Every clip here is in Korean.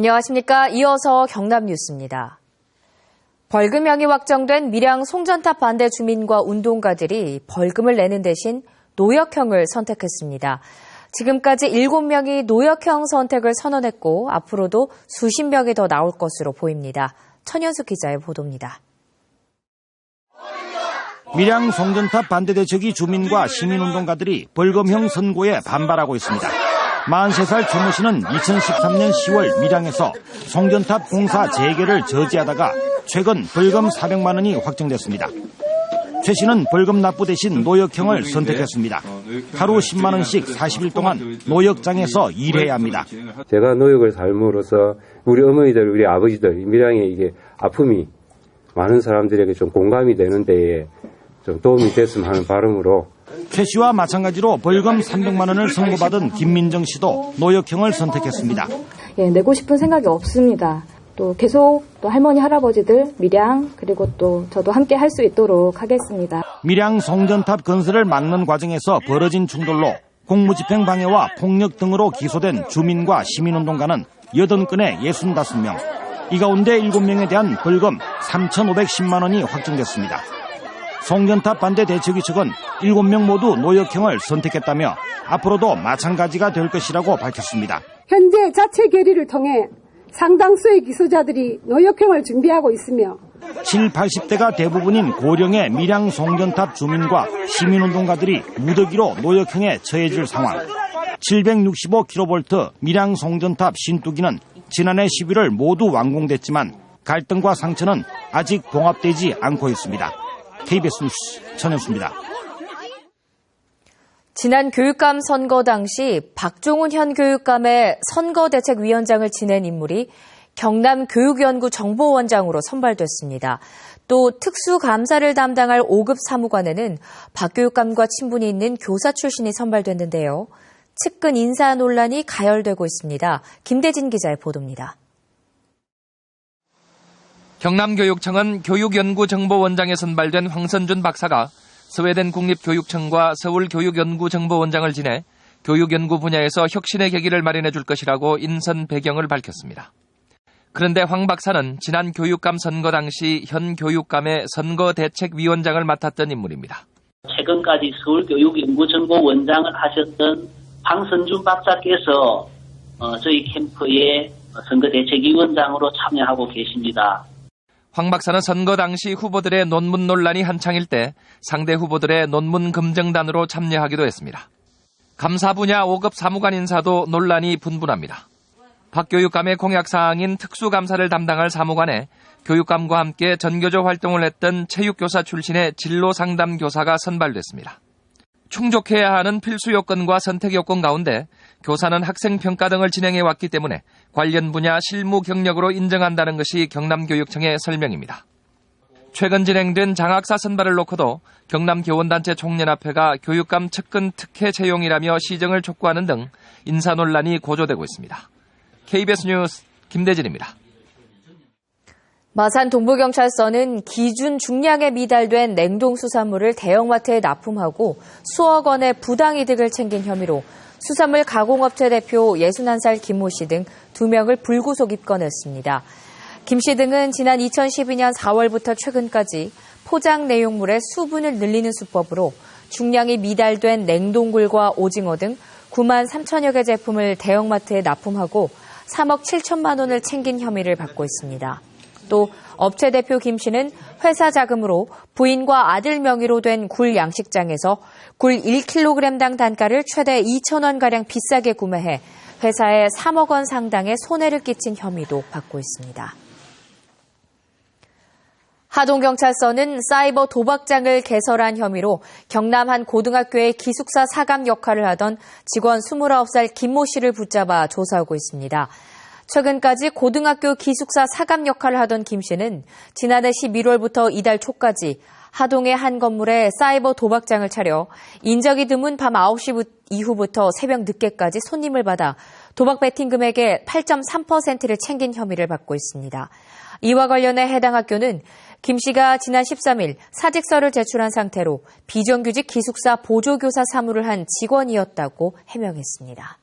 안녕하십니까. 이어서 경남 뉴스입니다. 벌금형이 확정된 밀양 송전탑 반대 주민과 운동가들이 벌금을 내는 대신 노역형을 선택했습니다. 지금까지 7명이 노역형 선택을 선언했고 앞으로도 수십 명이 더 나올 것으로 보입니다. 천연숙 기자의 보도입니다. 밀양 송전탑 반대 대책위 주민과 시민운동가들이 벌금형 선고에 반발하고 있습니다. 43살 최모 씨는 2013년 10월 밀양에서 송전탑 공사 재개를 저지하다가 최근 벌금 400만 원이 확정됐습니다. 최 씨는 벌금 납부 대신 노역형을 선택했습니다. 하루 10만 원씩 40일 동안 노역장에서 일해야 합니다. 제가 노역을 삶으로써 우리 어머니들, 우리 아버지들, 밀양의 이게 아픔이 많은 사람들에게 좀 공감이 되는 데에 좀 도움이 됐으면 하는 바람으로 최 씨와 마찬가지로 벌금 300만 원을 선고받은 김민정 씨도 노역형을 선택했습니다. 내고 싶은 생각이 없습니다. 또 계속 또 할머니, 할아버지들, 밀양 그리고 또 저도 함께 할 수 있도록 하겠습니다. 밀양 송전탑 건설을 막는 과정에서 벌어진 충돌로 공무집행 방해와 폭력 등으로 기소된 주민과 시민운동가는 80건에 65명. 이 가운데 7명에 대한 벌금 3,510만 원이 확정됐습니다. 송전탑 반대 대책위 측은 7명 모두 노역형을 선택했다며 앞으로도 마찬가지가 될 것이라고 밝혔습니다. 현재 자체 결의를 통해 상당수의 기소자들이 노역형을 준비하고 있으며 7, 80대가 대부분인 고령의 밀양 송전탑 주민과 시민운동가들이 무더기로 노역형에 처해질 상황. 765kV 밀양 송전탑 신뚜기는 지난해 11월 모두 완공됐지만 갈등과 상처는 아직 봉합되지 않고 있습니다. KBS 뉴스 천현수입니다. 지난 교육감 선거 당시 박종훈 현 교육감의 선거대책위원장을 지낸 인물이 경남교육연구정보원장으로 선발됐습니다. 또 특수감사를 담당할 5급 사무관에는 박 교육감과 친분이 있는 교사 출신이 선발됐는데요. 측근 인사 논란이 가열되고 있습니다. 김대진 기자의 보도입니다. 경남교육청은 교육연구정보원장에 선발된 황선준 박사가 스웨덴 국립교육청과 서울교육연구정보원장을 지내 교육연구 분야에서 혁신의 계기를 마련해 줄 것이라고 인선 배경을 밝혔습니다. 그런데 황 박사는 지난 교육감 선거 당시 현 교육감의 선거대책위원장을 맡았던 인물입니다. 최근까지 서울교육연구정보원장을 하셨던 황선준 박사께서 저희 캠프의 선거대책위원장으로 참여하고 계십니다. 황 박사는 선거 당시 후보들의 논문 논란이 한창일 때 상대 후보들의 논문 검증단으로 참여하기도 했습니다. 감사 분야 5급 사무관 인사도 논란이 분분합니다. 박 교육감의 공약사항인 특수감사를 담당할 사무관에 교육감과 함께 전교조 활동을 했던 체육교사 출신의 진로상담교사가 선발됐습니다. 충족해야 하는 필수 요건과 선택 요건 가운데 교사는 학생평가 등을 진행해왔기 때문에 관련 분야 실무 경력으로 인정한다는 것이 경남교육청의 설명입니다. 최근 진행된 장학사 선발을 놓고도 경남교원단체 총연합회가 교육감 측근 특혜 채용이라며 시정을 촉구하는 등 인사 논란이 고조되고 있습니다. KBS 뉴스 김대진입니다. 마산 동부경찰서는 기준 중량에 미달된 냉동수산물을 대형마트에 납품하고 수억 원의 부당이득을 챙긴 혐의로 수산물 가공업체 대표 61살 김모 씨 등 2명을 불구속 입건했습니다. 김 씨 등은 지난 2012년 4월부터 최근까지 포장 내용물의 수분을 늘리는 수법으로 중량이 미달된 냉동굴과 오징어 등 9만 3천여 개 제품을 대형마트에 납품하고 3억 7천만 원을 챙긴 혐의를 받고 있습니다. 또 업체 대표 김 씨는 회사 자금으로 부인과 아들 명의로 된 굴 양식장에서 굴 1kg당 단가를 최대 2천 원가량 비싸게 구매해 회사에 3억 원 상당의 손해를 끼친 혐의도 받고 있습니다. 하동경찰서는 사이버 도박장을 개설한 혐의로 경남 한 고등학교의 기숙사 사감 역할을 하던 직원 29살 김모 씨를 붙잡아 조사하고 있습니다. 최근까지 고등학교 기숙사 사감 역할을 하던 김 씨는 지난해 11월부터 이달 초까지 하동의 한 건물에 사이버 도박장을 차려 인적이 드문 밤 9시 이후부터 새벽 늦게까지 손님을 받아 도박 베팅 금액의 8.3%를 챙긴 혐의를 받고 있습니다. 이와 관련해 해당 학교는 김 씨가 지난 13일 사직서를 제출한 상태로 비정규직 기숙사 보조교사 사무를 한 직원이었다고 해명했습니다.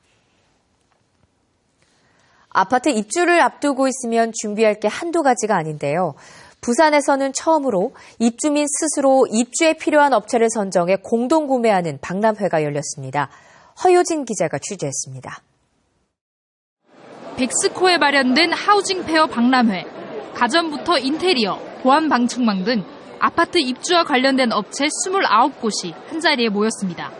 아파트 입주를 앞두고 있으면 준비할 게 한두 가지가 아닌데요. 부산에서는 처음으로 입주민 스스로 입주에 필요한 업체를 선정해 공동 구매하는 박람회가 열렸습니다. 허효진 기자가 취재했습니다. 백스코에 마련된 하우징 페어 박람회. 가전부터 인테리어, 보안 방충망 등 아파트 입주와 관련된 업체 29곳이 한자리에 모였습니다.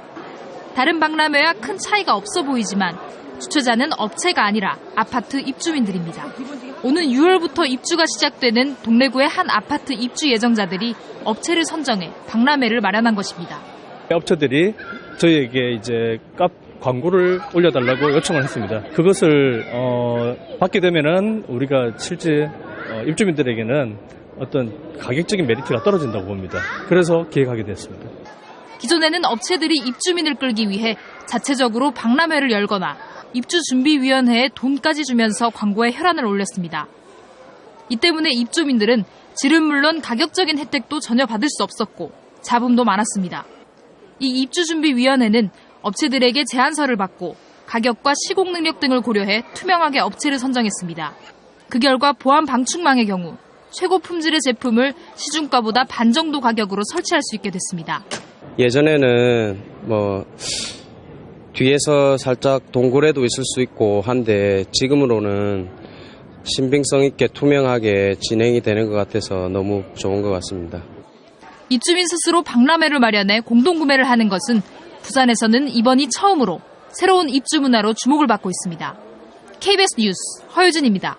다른 박람회와 큰 차이가 없어 보이지만 주최자는 업체가 아니라 아파트 입주민들입니다. 오는 6월부터 입주가 시작되는 동래구의 한 아파트 입주 예정자들이 업체를 선정해 박람회를 마련한 것입니다. 업체들이 저희에게 이제 광고를 올려달라고 요청을 했습니다. 그것을 받게 되면은 우리가 실제 입주민들에게는 어떤 가격적인 메리트가 떨어진다고 봅니다. 그래서 기획하게 됐습니다. 기존에는 업체들이 입주민을 끌기 위해 자체적으로 박람회를 열거나 입주준비위원회에 돈까지 주면서 광고에 혈안을 올렸습니다. 이 때문에 입주민들은 질은 물론 가격적인 혜택도 전혀 받을 수 없었고 잡음도 많았습니다. 이 입주준비위원회는 업체들에게 제안서를 받고 가격과 시공 능력 등을 고려해 투명하게 업체를 선정했습니다. 그 결과 보안 방충망의 경우 최고 품질의 제품을 시중가보다 반 정도 가격으로 설치할 수 있게 됐습니다. 예전에는 뒤에서 살짝 동굴에도 있을 수 있고 한데 지금으로는 신빙성 있게 투명하게 진행이 되는 것 같아서 너무 좋은 것 같습니다. 입주민 스스로 박람회를 마련해 공동구매를 하는 것은 부산에서는 이번이 처음으로 새로운 입주 문화로 주목을 받고 있습니다. KBS 뉴스 허유진입니다.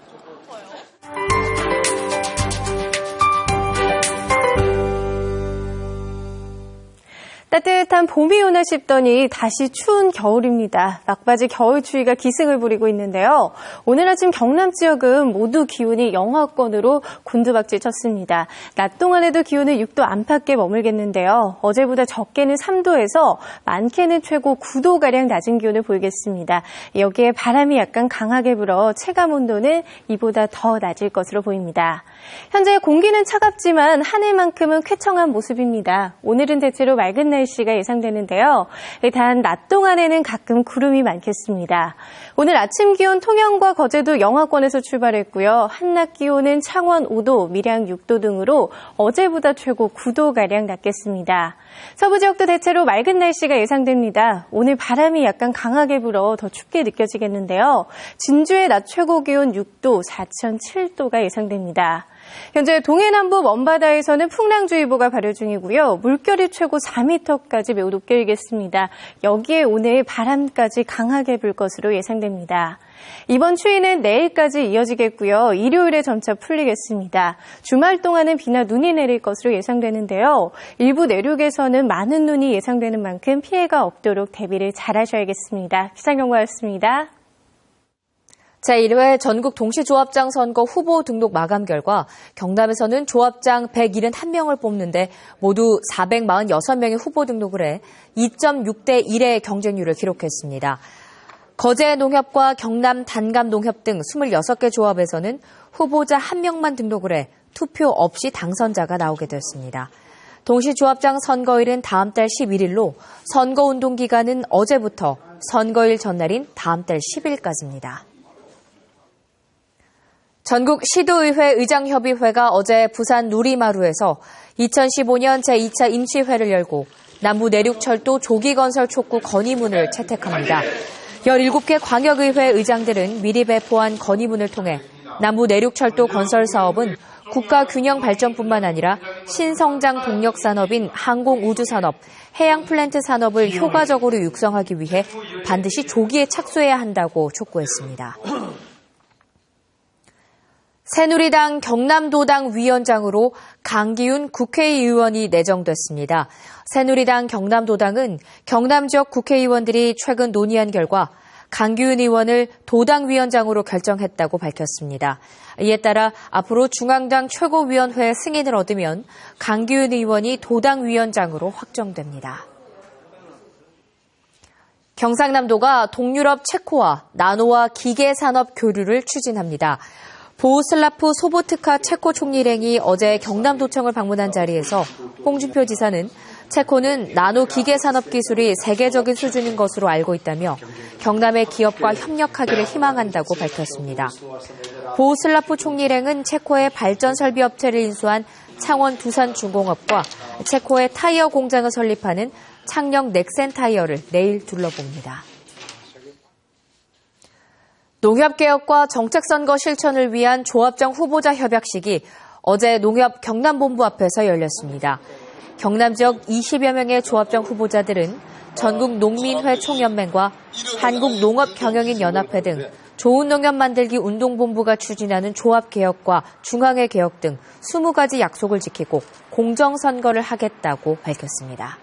따뜻한 봄이 오나 싶더니 다시 추운 겨울입니다. 막바지 겨울 추위가 기승을 부리고 있는데요. 오늘 아침 경남 지역은 모두 기온이 영하권으로 곤두박질 쳤습니다. 낮 동안에도 기온은 6도 안팎에 머물겠는데요. 어제보다 적게는 3도에서 많게는 최고 9도가량 낮은 기온을 보이겠습니다. 여기에 바람이 약간 강하게 불어 체감 온도는 이보다 더 낮을 것으로 보입니다. 현재 공기는 차갑지만 하늘만큼은 쾌청한 모습입니다. 오늘은 대체로 맑은 날씨가 예상되는데요. 단 낮 동안에는 가끔 구름이 많겠습니다. 오늘 아침 기온 통영과 거제도 영하권에서 출발했고요. 한낮 기온은 창원 5도, 밀양 6도 등으로 어제보다 최고 9도가량 낮겠습니다. 서부 지역도 대체로 맑은 날씨가 예상됩니다. 오늘 바람이 약간 강하게 불어 더 춥게 느껴지겠는데요. 진주의 낮 최고 기온 6도, 사천 7도가 예상됩니다. 현재 동해남부 먼바다에서는 풍랑주의보가 발효 중이고요. 물결이 최고 4m까지 매우 높게 일겠습니다. 여기에 오늘 바람까지 강하게 불 것으로 예상됩니다. 이번 추위는 내일까지 이어지겠고요. 일요일에 점차 풀리겠습니다. 주말 동안은 비나 눈이 내릴 것으로 예상되는데요. 일부 내륙에서는 많은 눈이 예상되는 만큼 피해가 없도록 대비를 잘 하셔야겠습니다. 기상경보였습니다. 제1회 전국 동시조합장 선거 후보 등록 마감 결과 경남에서는 조합장 171명을 뽑는데 모두 446명의 후보 등록을 해 2.6대 1의 경쟁률을 기록했습니다. 거제 농협과 경남 단감 농협 등 26개 조합에서는 후보자 1명만 등록을 해 투표 없이 당선자가 나오게 됐습니다. 동시조합장 선거일은 다음 달 11일로 선거운동 기간은 어제부터 선거일 전날인 다음 달 10일까지입니다. 전국 시도의회 의장협의회가 어제 부산 누리마루에서 2015년 제2차 임시회를 열고 남부 내륙철도 조기건설 촉구 건의문을 채택합니다. 17개 광역의회 의장들은 미리 배포한 건의문을 통해 남부 내륙철도 건설 사업은 국가 균형 발전뿐만 아니라 신성장 동력 산업인 항공우주산업, 해양플랜트 산업을 효과적으로 육성하기 위해 반드시 조기에 착수해야 한다고 촉구했습니다. 새누리당 경남도당 위원장으로 강기훈 국회의원이 내정됐습니다. 새누리당 경남도당은 경남 지역 국회의원들이 최근 논의한 결과 강기훈 의원을 도당 위원장으로 결정했다고 밝혔습니다. 이에 따라 앞으로 중앙당 최고위원회 승인을 얻으면 강기훈 의원이 도당 위원장으로 확정됩니다. 경상남도가 동유럽 체코와 나노와 기계산업 교류를 추진합니다. 보우슬라프 소보트카 체코 총리랭이 어제 경남도청을 방문한 자리에서 홍준표 지사는 체코는 나노 기계 산업 기술이 세계적인 수준인 것으로 알고 있다며 경남의 기업과 협력하기를 희망한다고 밝혔습니다. 보우슬라프 총리랭은 체코의 발전 설비 업체를 인수한 창원 두산중공업과 체코의 타이어 공장을 설립하는 창녕 넥센 타이어를 내일 둘러봅니다. 농협개혁과 정책선거 실천을 위한 조합장 후보자 협약식이 어제 농협 경남본부 앞에서 열렸습니다. 경남 지역 20여 명의 조합장 후보자들은 전국농민회 총연맹과 한국농업경영인연합회 등 좋은 농협 만들기 운동본부가 추진하는 조합개혁과 중앙회 개혁 등 20가지 약속을 지키고 공정선거를 하겠다고 밝혔습니다.